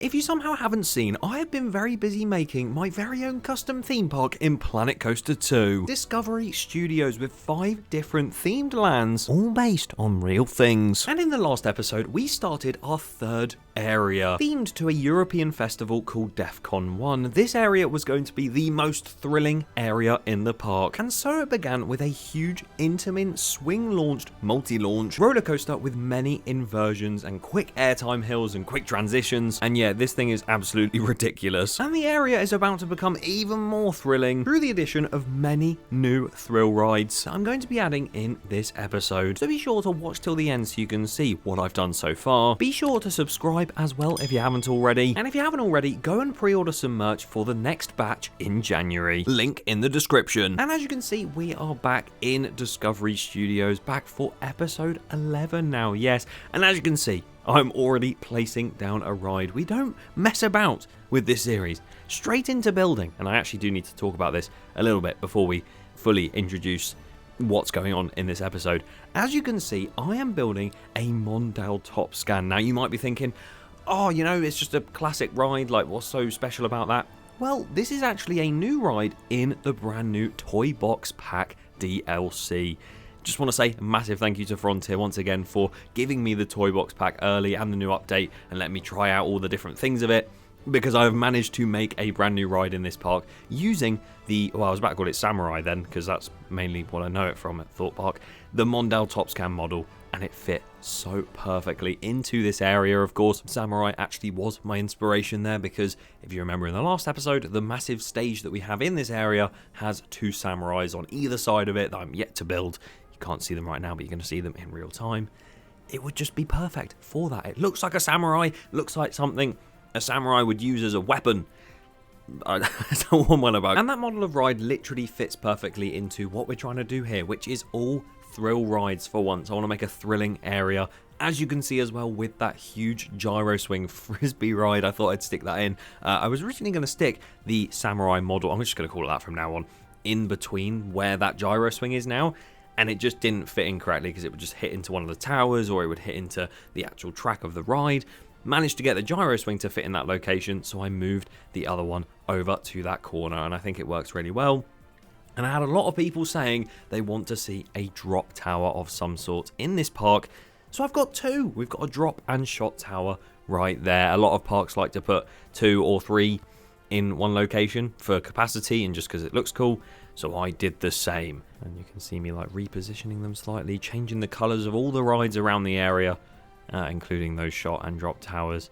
If you somehow haven't seen, I have been very busy making my very own custom theme park in Planet Coaster 2. Discovery Studios with 5 different themed lands, all based on real things. And in the last episode, we started our 3rd area, themed to a European festival called Defqon 1. This area was going to be the most thrilling area in the park, and so it began with a huge Intamin swing-launched, multi-launch roller coaster with many inversions and quick airtime hills and quick transitions, and yeah, this thing is absolutely ridiculous. And the area is about to become even more thrilling through the addition of many new thrill rides I'm going to be adding in this episode. So be sure to watch till the end so you can see what I've done so far. Be sure to subscribe as well if you haven't already. And if you haven't already, go and pre-order some merch for the next batch in January. Link in the description. And as you can see, we are back in Discovery Studios, back for episode 11 now, yes. And as you can see, I'm already placing down a ride. We don't mess about with this series. Straight into building. And I actually do need to talk about this a little bit before we fully introduce what's going on in this episode. As you can see, I am building a Mondale top scan. Now you might be thinking, oh, you know, it's just a classic ride, like what's so special about that? Well, this is actually a new ride in the brand new Toy Box Pack DLC. Just want to say a massive thank you to Frontier once again for giving me the Toy Box Pack early and the new update and letting me try out all the different things of it, because I've managed to make a brand new ride in this park using the, well, I was about to call it Samurai then, because that's mainly what I know it from at Thought Park, the Mondale Top Scan model, and it fit so perfectly into this area. Of course, Samurai actually was my inspiration there, because if you remember in the last episode, the massive stage that we have in this area has 2 Samurais on either side of it that I'm yet to build. Can't see them right now, but you're going to see them in real time. It would just be perfect for that. It looks like a samurai, looks like something a samurai would use as a weapon. That's the one I'm about. And that model of ride literally fits perfectly into what we're trying to do here, which is all thrill rides for once. I want to make a thrilling area. As you can see as well with that huge gyroswing frisbee ride, I thought I'd stick that in. I was originally going to stick the samurai model, I'm just going to call it that from now on, in between where that gyroswing is now. And it just didn't fit in correctly because it would just hit into one of the towers or it would hit into the actual track of the ride. Managed to get the gyroswing to fit in that location, so I moved the other one over to that corner, and I think it works really well. And I had a lot of people saying they want to see a drop tower of some sort in this park, so I've got 2. We've got a drop and shot tower right there. A lot of parks like to put 2 or 3 in one location for capacity and just because it looks cool. So I did the same, and you can see me like repositioning them slightly, changing the colours of all the rides around the area, including those shot and drop towers,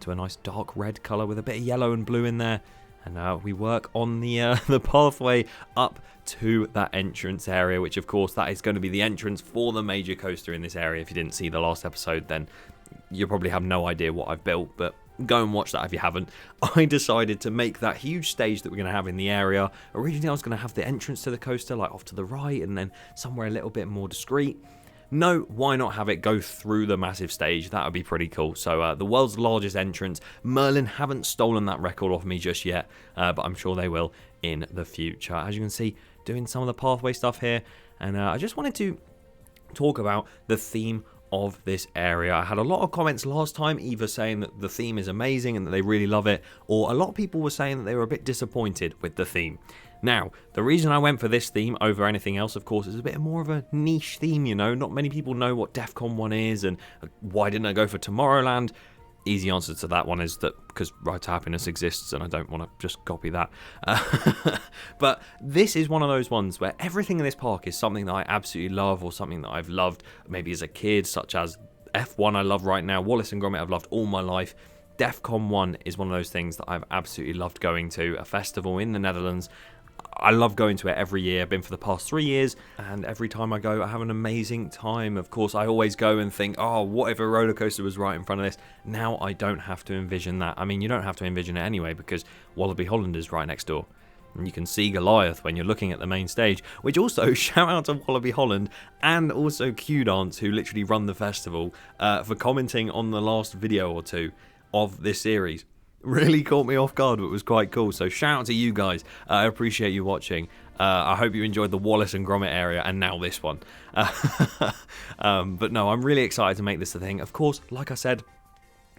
to a nice dark red colour with a bit of yellow and blue in there. And we work on the pathway up to that entrance area, which of course that is going to be the entrance for the major coaster in this area. If you didn't see the last episode, then you probably have no idea what I've built, but go and watch that if you haven't. I decided to make that huge stage that we're going to have in the area. Originally I was going to have the entrance to the coaster like off to the right and then somewhere a little bit more discreet. No, why not have it go through the massive stage? That would be pretty cool. So the world's largest entrance. Merlin haven't stolen that record off me just yet, but I'm sure they will in the future. As you can see, doing some of the pathway stuff here. And I just wanted to talk about the theme of this area. I had a lot of comments last time either saying that the theme is amazing and that they really love it, or a lot of people were saying that they were a bit disappointed with the theme. Now, the reason I went for this theme over anything else, of course, is a bit more of a niche theme, you know. Not many people know what Defqon 1 is, and why didn't I go for Tomorrowland? Easy answer to that one is that because Ride to Happiness exists and I don't want to just copy that. But this is one of those ones where everything in this park is something that I absolutely love, or something that I've loved maybe as a kid, such as F1 I love right now, Wallace and Gromit I've loved all my life. Defqon 1 is one of those things that I've absolutely loved going to, a festival in the Netherlands. I love going to it every year. I've been for the past 3 years, and every time I go, I have an amazing time. Of course, I always go and think, oh, what if a roller coaster was right in front of this? Now I don't have to envision that. I mean, you don't have to envision it anyway, because Wallaby Holland is right next door. And you can see Goliath when you're looking at the main stage, which also, shout out to Wallaby Holland and also Q Dance, who literally run the festival, for commenting on the last video or 2 of this series. Really caught me off guard, but it was quite cool. So shout out to you guys. I appreciate you watching. I hope you enjoyed the Wallace and Gromit area and now this one. But no, I'm really excited to make this a thing. Of course, like I said,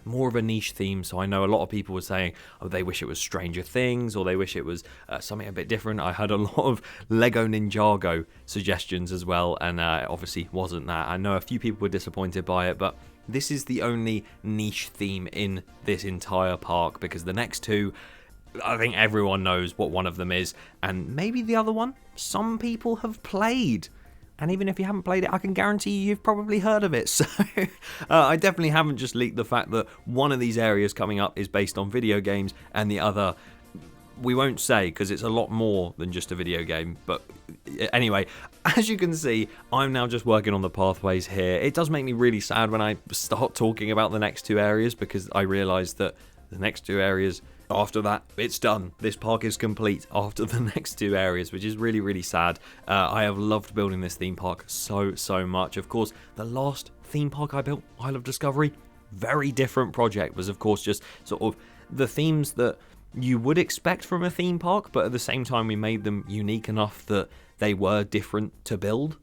more of a niche theme. So I know a lot of people were saying, oh, they wish it was Stranger Things, or they wish it was something a bit different. I had a lot of Lego Ninjago suggestions as well, and obviously wasn't that. I know a few people were disappointed by it, but this is the only niche theme in this entire park, because the next two, I think everyone knows what one of them is, and maybe the other one some people have played. And even if you haven't played it, I can guarantee you've probably heard of it. So I definitely haven't just leaked the fact that one of these areas coming up is based on video games, and the other, we won't say because it's a lot more than just a video game. But anyway, as you can see, I'm now just working on the pathways here. It does make me really sad when I start talking about the next two areas, because I realise that the next two areas, after that, it's done. This park is complete after the next two areas, which is really, really sad. I have loved building this theme park so much. Of course, the last theme park I built, Isle of Discovery, very different project, was of course just sort of the themes that you would expect from a theme park, but at the same time we made them unique enough that they were different to build.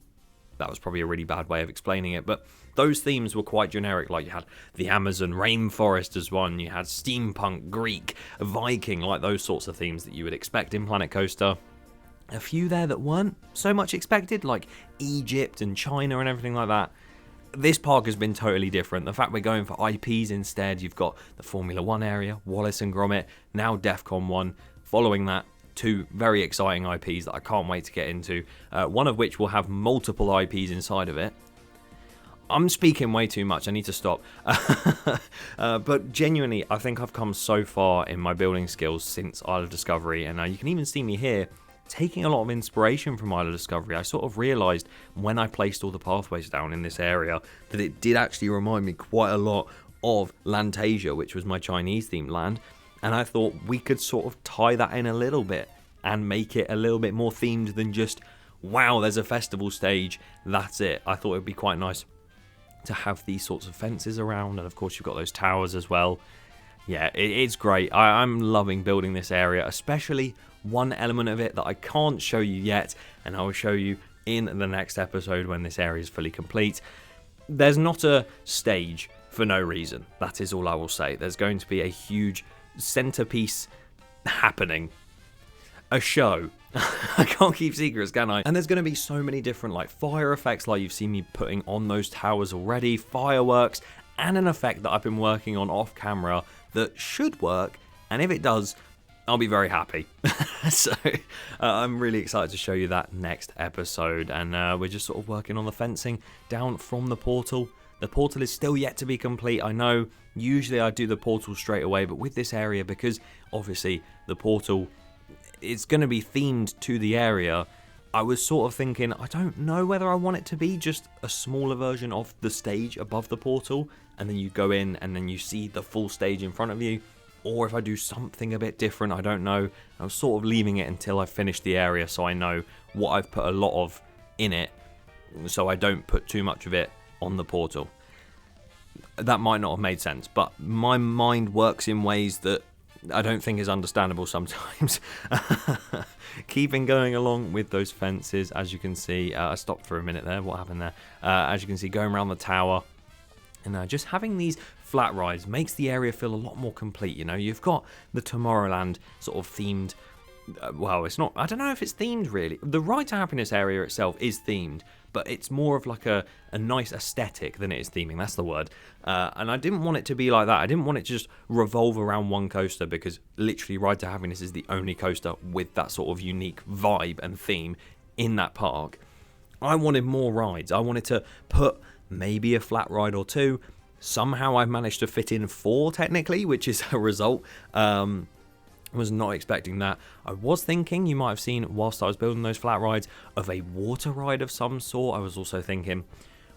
That was probably a really bad way of explaining it, but those themes were quite generic. Like, you had the Amazon rainforest as one, you had steampunk, Greek, Viking, like those sorts of themes that you would expect in Planet Coaster. A few there that weren't so much expected, like Egypt and China and everything like that. This park has been totally different. The fact we're going for IPs instead, you've got the Formula 1 area, Wallace and Gromit, now Defqon 1, following that, two very exciting IPs that I can't wait to get into, one of which will have multiple IPs inside of it. I'm speaking way too much, I need to stop. But genuinely, I think I've come so far in my building skills since Isle of Discovery, and you can even see me here taking a lot of inspiration from Isle of Discovery. I sort of realised when I placed all the pathways down in this area that it did actually remind me quite a lot of Lantasia, which was my Chinese themed land. And I thought we could sort of tie that in a little bit and make it a little bit more themed than just, wow, there's a festival stage, that's it. I thought it would be quite nice to have these sorts of fences around, and of course you've got those towers as well. Yeah, it's great. I'm loving building this area, especially one element of it that I can't show you yet, and I will show you in the next episode when this area is fully complete. There's not a stage for no reason. That is all I will say. There's going to be a huge centerpiece happening, a show. I can't keep secrets, can I? And there's going to be so many different like fire effects, like you've seen me putting on those towers already, fireworks, and an effect that I've been working on off camera that should work, and if it does, I'll be very happy. So I'm really excited to show you that next episode, and we're just sort of working on the fencing down from the portal. The portal is still yet to be complete. I know usually I do the portal straight away, but with this area, because obviously the portal is going to be themed to the area, I was sort of thinking, I don't know whether I want it to be just a smaller version of the stage above the portal, and then you go in and then you see the full stage in front of you, or if I do something a bit different, I don't know. I was sort of leaving it until I finish the area so I know what I've put a lot of in it, so I don't put too much of it on the portal. That might not have made sense, but my mind works in ways that I don't think is understandable sometimes. Keeping going along with those fences, as you can see, I stopped for a minute there, what happened there? As you can see, going around the tower, and just having these flat rides makes the area feel a lot more complete. You know, you've got the Tomorrowland sort of themed, well, it's not, I don't know if it's themed really. The Ride to Happiness area itself is themed, but it's more of like a nice aesthetic than it is theming, that's the word. And I didn't want it to be like that. I didn't want it to just revolve around one coaster, because literally Ride to Happiness is the only coaster with that sort of unique vibe and theme in that park. I wanted more rides. I wanted to put maybe a flat ride or two. Somehow I've managed to fit in 4 technically, which is a result. Was not expecting that. I was thinking, you might have seen whilst I was building those flat rides, of a water ride of some sort. I was also thinking,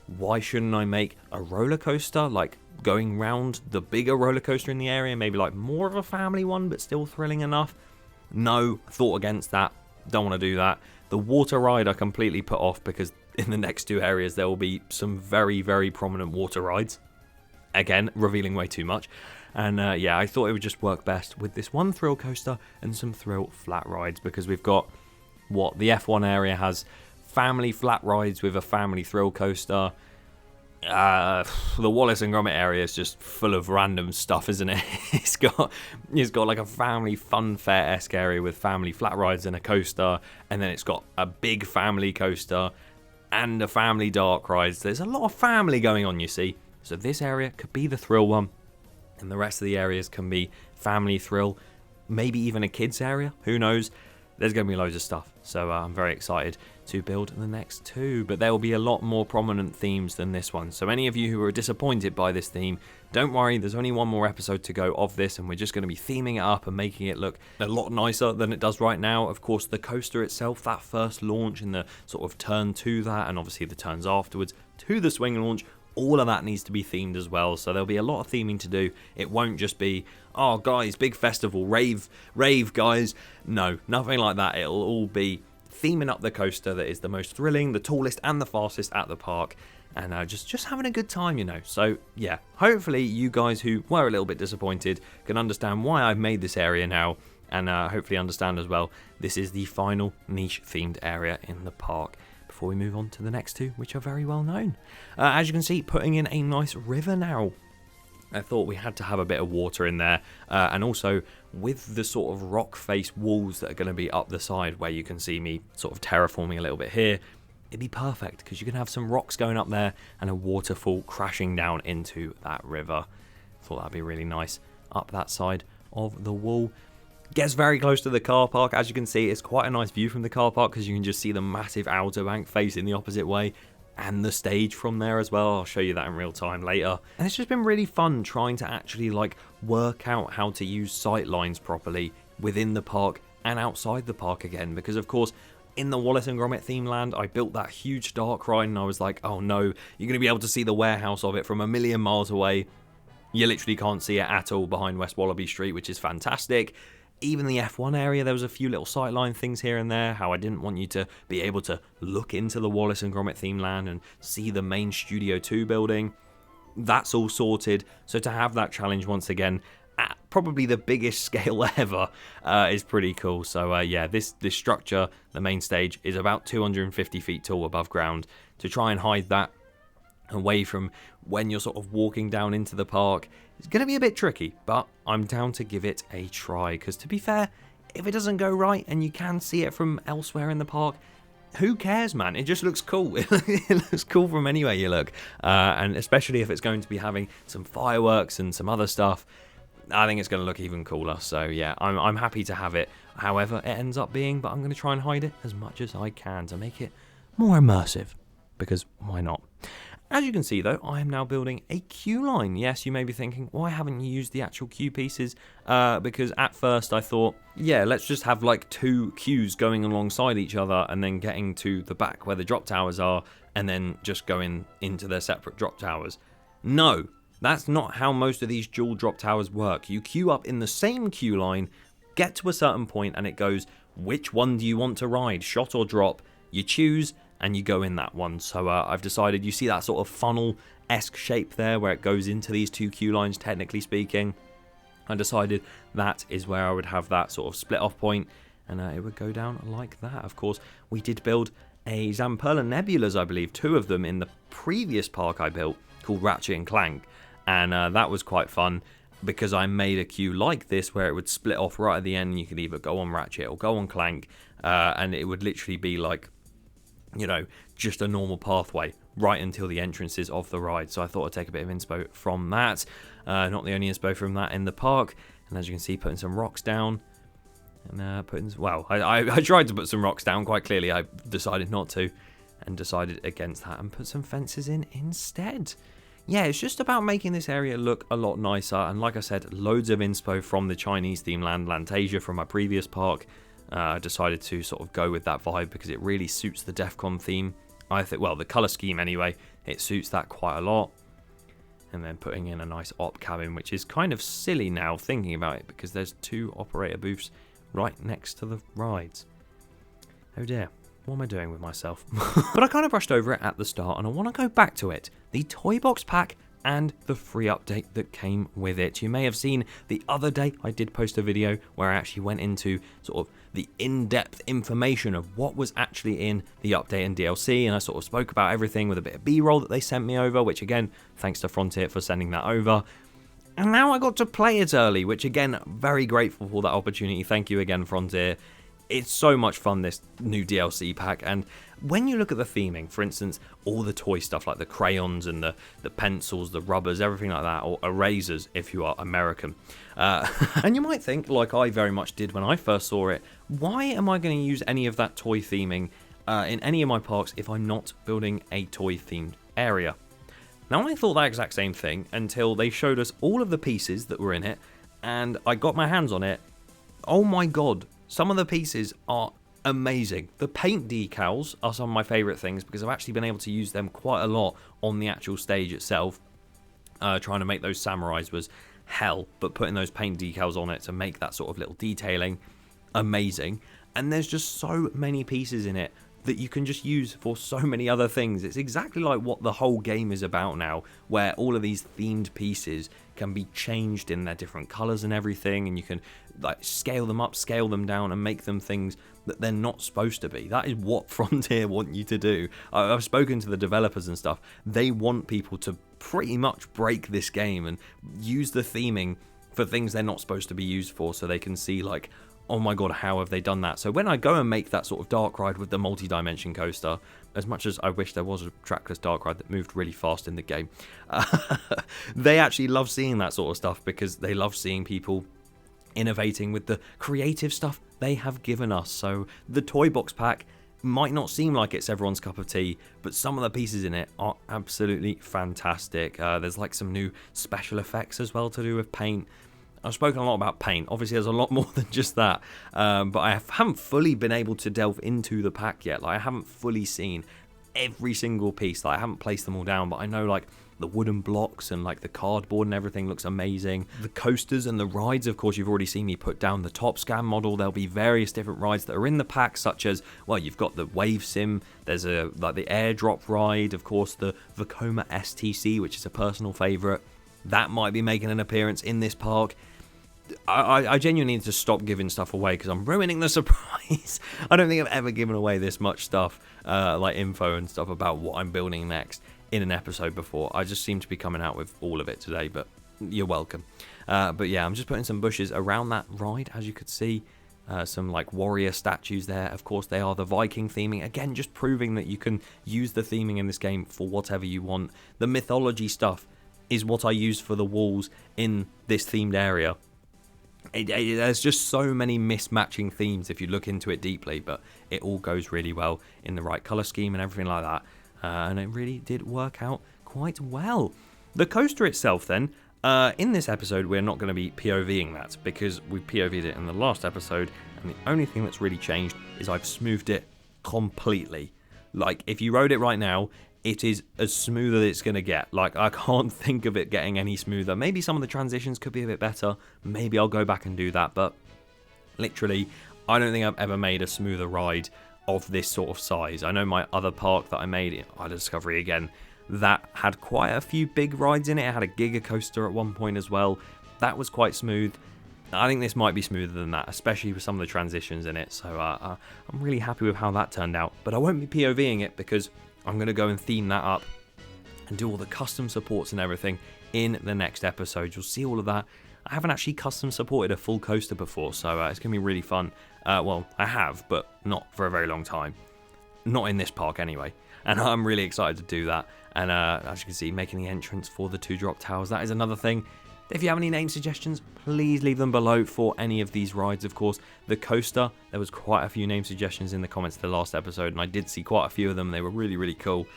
why shouldn't I make a roller coaster, like going round the bigger roller coaster in the area, maybe like more of a family one but still thrilling enough? No, thought against that, don't want to do that. The water ride I completely put off, because in the next 2 areas there will be some very, very prominent water rides. Again, revealing way too much. And yeah, I thought it would just work best with this one thrill coaster and some thrill flat rides, because we've got what the F1 area has: family flat rides with a family thrill coaster, The Wallace and Gromit area is just full of random stuff, isn't it? It's got like a family fun fair-esque area with family flat rides and a coaster, and then it's got a big family coaster and a family dark rides. There's a lot of family going on, you see. So this area could be the thrill one, and the rest of the areas can be family thrill, maybe even a kids area, who knows. There's going to be loads of stuff, so I'm very excited to build the next two, but there will be a lot more prominent themes than this one. So any of you who are disappointed by this theme, don't worry, there's only one more episode to go of this, and we're just going to be theming it up and making it look a lot nicer than it does right now. Of course, the coaster itself, that first launch and the sort of turn to that, and obviously the turns afterwards to the swing launch, all of that needs to be themed as well. So there'll be a lot of theming to do. It won't just be, oh guys, big festival, rave guys. No, nothing like that. It'll all be theming up the coaster that is the most thrilling, the tallest and the fastest at the park, and just having a good time, you know. So yeah, hopefully you guys who were a little bit disappointed can understand why I've made this area now, and hopefully understand as well this is the final niche themed area in the park before we move on to the next two, which are very well known. As you can see, putting in a nice river now. I thought we had to have a bit of water in there, and also with the sort of rock face walls that are going to be up the side where you can see me sort of terraforming a little bit here, it'd be perfect because you can have some rocks going up there and a waterfall crashing down into that river. Thought that'd be really nice up that side of the wall. Gets very close to the car park. As you can see, it's quite a nice view from the car park because you can just see the massive outer bank facing the opposite way, and the stage from there as well. I'll show you that in real time later. And it's just been really fun trying to actually like work out how to use sight lines properly within the park and outside the park again, because of course in the Wallace and Gromit theme land I built that huge dark ride and I was like, oh no, you're going to be able to see the warehouse of it from a million miles away. You literally can't see it at all behind West Wallaby Street, which is fantastic. Even the F1 area, there was a few little sightline things here and there, how I didn't want you to be able to look into the Wallace and Gromit theme land and see the main Studio 2 building. That's all sorted, so to have that challenge once again at probably the biggest scale ever is pretty cool. So yeah, this structure, the main stage, is about 250 feet tall above ground. To try and hide that away from when you're sort of walking down into the park, it's going to be a bit tricky, but I'm down to give it a try, because to be fair, if it doesn't go right and you can see it from elsewhere in the park, who cares, man? It just looks cool. It looks cool from anywhere you look, and especially if it's going to be having some fireworks and some other stuff, I think it's going to look even cooler. So yeah, I'm happy to have it however it ends up being, but I'm going to try and hide it as much as I can to make it more immersive, because why not? As you can see though, I am now building a queue line. Yes, you may be thinking, why haven't you used the actual queue pieces? Because at first I thought, yeah, let's just have like two queues going alongside each other and then getting to the back where the drop towers are and then just going into their separate drop towers. No, that's not how most of these dual drop towers work. You queue up in the same queue line, get to a certain point and it goes, which one do you want to ride, shot or drop? You choose and you go in that one. So I've decided, you see that sort of funnel-esque shape there where it goes into these two queue lines, technically speaking. I decided that is where I would have that sort of split off point, and it would go down like that. Of course, we did build a Zamperla Nebulas, I believe, 2 of them in the previous park I built, called Ratchet and Clank, and that was quite fun because I made a queue like this where it would split off right at the end. You could either go on Ratchet or go on Clank, and it would literally be like, you know, just a normal pathway right until the entrances of the ride. So I thought I'd take a bit of inspo from that. Not the only inspo from that in the park. And as you can see, putting some rocks down. And I tried to put some rocks down, quite clearly. I decided not to and decided against that and put some fences in instead. Yeah, it's just about making this area look a lot nicer. And like I said, loads of inspo from the Chinese theme land, Lantasia, from my previous park. I decided to sort of go with that vibe because it really suits the Defqon theme. I think, well, the colour scheme anyway, it suits that quite a lot. And then putting in a nice op cabin, which is kind of silly now thinking about it because there's 2 operator booths right next to the rides. Oh dear, what am I doing with myself? But I kind of brushed over it at the start and I want to go back to it. The Toy Box Pack and the free update that came with it. You may have seen the other day I did post a video where I actually went into sort of the in-depth information of what was actually in the update and DLC, and I sort of spoke about everything with a bit of B-roll that they sent me over, which again, thanks to Frontier for sending that over. And now I got to play it early, which again, very grateful for that opportunity. Thank you again, Frontier. It's so much fun, this new DLC pack, and when you look at the theming, for instance, all the toy stuff like the crayons and the pencils, the rubbers, everything like that, or erasers if you are American. And you might think, like I very much did when I first saw it, why am I going to use any of that toy theming in any of my parks if I'm not building a toy-themed area? Now, I thought that exact same thing until they showed us all of the pieces that were in it, and I got my hands on it. Oh my god. Some of the pieces are amazing. The paint decals are some of my favourite things because I've actually been able to use them quite a lot on the actual stage itself. Trying to make those samurais was hell, but putting those paint decals on it to make that sort of little detailing, amazing. And there's just so many pieces in it that you can just use for so many other things. It's exactly like what the whole game is about now, where all of these themed pieces can be changed in their different colours and everything, and you can like scale them up, scale them down, and make them things that they're not supposed to be. That is what Frontier want you to do. I've spoken to the developers and stuff. They want people to pretty much break this game and use the theming for things they're not supposed to be used for, so they can see like, oh my god, how have they done that? So when I go and make that sort of dark ride with the multi-dimension coaster, as much as I wish there was a trackless dark ride that moved really fast in the game, they actually love seeing that sort of stuff because they love seeing people innovating with the creative stuff they have given us. So the toy box pack might not seem like it's everyone's cup of tea, but some of the pieces in it are absolutely fantastic. There's like some new special effects as well to do with paint. I've spoken a lot about paint. Obviously, there's a lot more than just that. But I haven't fully been able to delve into the pack yet. Like, I haven't fully seen every single piece. Like, I haven't placed them all down, but I know, like, the wooden blocks and, like, the cardboard and everything looks amazing. The coasters and the rides, of course, you've already seen me put down the Top Scan model. There'll be various different rides that are in the pack, such as, well, you've got the Wave Sim. There's, like, the airdrop ride. Of course, the Vekoma STC, which is a personal favourite. That might be making an appearance in this park. I genuinely need to stop giving stuff away because I'm ruining the surprise. I don't think I've ever given away this much stuff, like info and stuff about what I'm building next in an episode before. I just seem to be coming out with all of it today, but you're welcome. But yeah, I'm just putting some bushes around that ride, as you could see. Some like warrior statues there. Of course, they are the Viking theming. Again, just proving that you can use the theming in this game for whatever you want. The mythology stuff is what I use for the walls in this themed area. There's just so many mismatching themes if you look into it deeply, but it all goes really well in the right colour scheme and everything like that, and it really did work out quite well. The coaster itself then, in this episode we're not going to be POVing that because we POV'd it in the last episode, and the only thing that's really changed is I've smoothed it completely. Like, if you rode it right now, it is as smooth as it's going to get. Like, I can't think of it getting any smoother. Maybe some of the transitions could be a bit better. Maybe I'll go back and do that. But literally, I don't think I've ever made a smoother ride of this sort of size. I know my other park that I made, Island Discovery again, that had quite a few big rides in it. It had a Giga Coaster at one point as well. That was quite smooth. I think this might be smoother than that, especially with some of the transitions in it. So I'm really happy with how that turned out. But I won't be POVing it because I'm going to go and theme that up and do all the custom supports and everything in the next episode. You'll see all of that. I haven't actually custom supported a full coaster before, so it's going to be really fun. Well, I have, but not for a very long time. Not in this park anyway. And I'm really excited to do that. And as you can see, making the entrance for the 2 drop towers, that is another thing. If you have any name suggestions, please leave them below for any of these rides, of course. The coaster, there was quite a few name suggestions in the comments of the last episode, and I did see quite a few of them. They were really, really cool.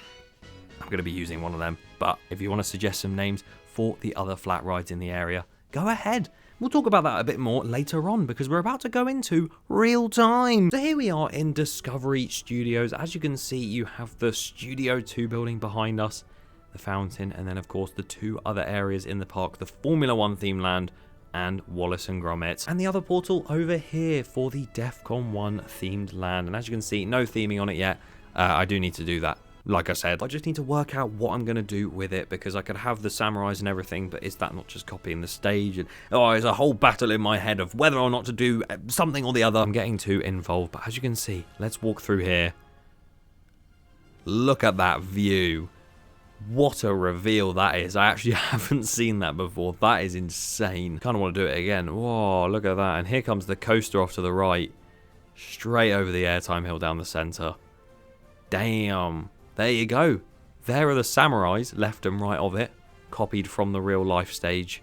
I'm going to be using one of them. But if you want to suggest some names for the other flat rides in the area, go ahead. We'll talk about that a bit more later on because we're about to go into real time. So here we are in Discovery Studios. As you can see, you have the Studio 2 building behind us, the fountain, and then of course the 2 other areas in the park, the Formula 1 theme land and Wallace and Gromit, and the other portal over here for the Defqon 1 themed land. And as you can see, no theming on it yet. I do need to do that like I said, I just need to work out what I'm going to do with it, because I could have the samurais and everything, but is that not just copying the stage? And it's a whole battle in my head of whether or not to do something or the other. I'm getting too involved, but as you can see, let's walk through here. Look at that view. What a reveal that is. I actually haven't seen that before. That is insane. Kind of want to do it again. Whoa, look at that. And here comes the coaster off to the right. Straight over the airtime hill down the center. Damn. There you go. There are the samurais, left and right of it, copied from the real life stage.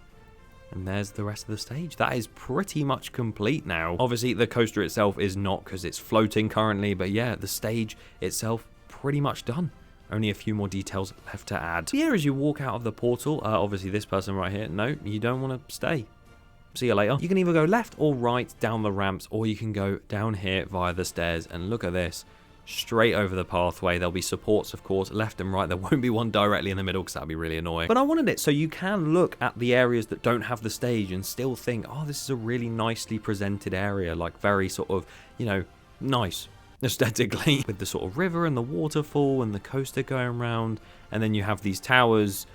And there's the rest of the stage. That is pretty much complete now. Obviously, the coaster itself is not, because it's floating currently. But yeah, the stage itself, pretty much done. Only a few more details left to add. Here, as you walk out of the portal, obviously this person right here, no, you don't want to stay. See you later. You can either go left or right down the ramps, or you can go down here via the stairs. And look at this. Straight over the pathway. There'll be supports, of course, left and right. There won't be one directly in the middle, because that'd be really annoying. But I wanted it so you can look at the areas that don't have the stage and still think, oh, this is a really nicely presented area. Like very sort of, you know, nice aesthetically, with the sort of river and the waterfall and the coaster going around. And then you have these towers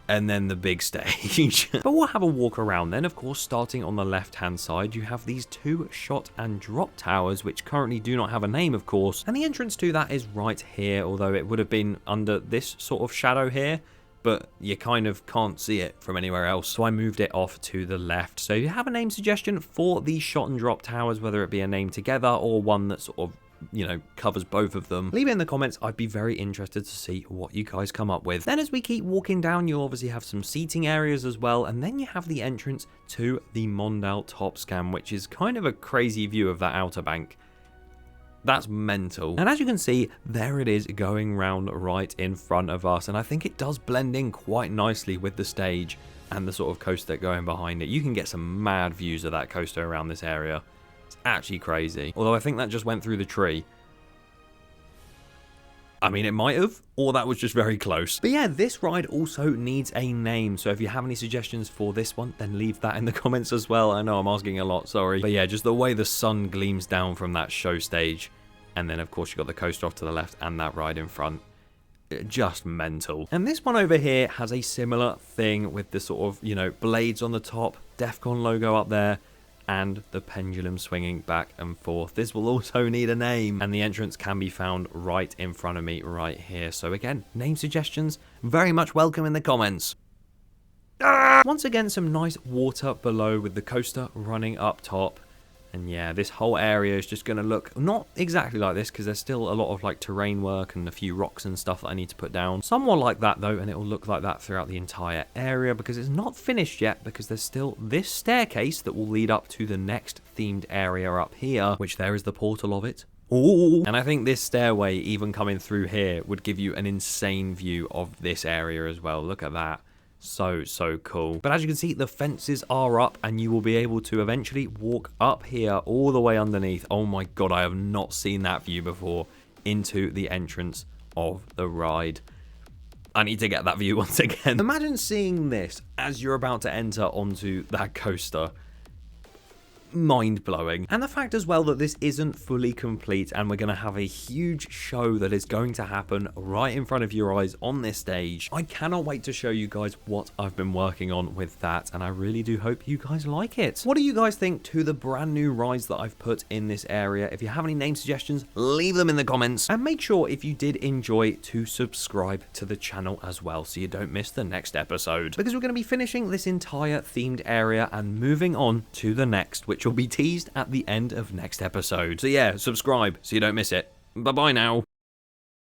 and then the big stage. But we'll have a walk around then. Of course, starting on the left hand side, you have these 2 shot and drop towers, which currently do not have a name, of course, and the entrance to that is right here, although it would have been under this sort of shadow here, but you kind of can't see it from anywhere else, so I moved it off to the left. So you have a name suggestion for these shot and drop towers, whether it be a name together or one that sort of, you know, covers both of them. Leave it in the comments. I'd be very interested to see what you guys come up with. Then as we keep walking down, you'll obviously have some seating areas as well, and then you have the entrance to the Mondale Top Scan, which is kind of a crazy view of that outer bank. That's mental. And as you can see, there it is going round right in front of us, and I think it does blend in quite nicely with the stage and the sort of coaster going behind it. You can get some mad views of that coaster around this area. Actually crazy. Although I think that just went through the tree. I mean, it might have, or that was just very close. But yeah, this ride also needs a name. So if you have any suggestions for this one, then leave that in the comments as well. I know I'm asking a lot, sorry. But yeah, just the way the sun gleams down from that show stage. And then, of course, you've got the coaster off to the left and that ride in front. Just mental. And this one over here has a similar thing with the sort of, you know, blades on the top, Defqon logo up there, and the pendulum swinging back and forth. This will also need a name, and the entrance can be found right in front of me right here. So again, name suggestions very much welcome in the comments. Once again, some nice water below with the coaster running up top. And yeah, this whole area is just going to look not exactly like this, because there's still a lot of like terrain work and a few rocks and stuff that I need to put down. Somewhat like that though, and it will look like that throughout the entire area, because it's not finished yet, because there's still this staircase that will lead up to the next themed area up here, which there is the portal of it. Ooh. And I think this stairway, even coming through here, would give you an insane view of this area as well. Look at that. So cool. But as you can see, the fences are up, and you will be able to eventually walk up here all the way underneath. Oh my god, I have not seen that view before, into the entrance of the ride. I need to get that view once again. Imagine seeing this as you're about to enter onto that coaster. Mind-blowing. And the fact as well that this isn't fully complete, and we're going to have a huge show that is going to happen right in front of your eyes on this stage. I cannot wait to show you guys what I've been working on with that, and I really do hope you guys like it. What do you guys think to the brand new rides that I've put in this area? If you have any name suggestions, leave them in the comments, and make sure if you did enjoy to subscribe to the channel as well, so you don't miss the next episode, because we're going to be finishing this entire themed area and moving on to the next, which will be teased at the end of next episode. So yeah, subscribe so you don't miss it. Bye bye now.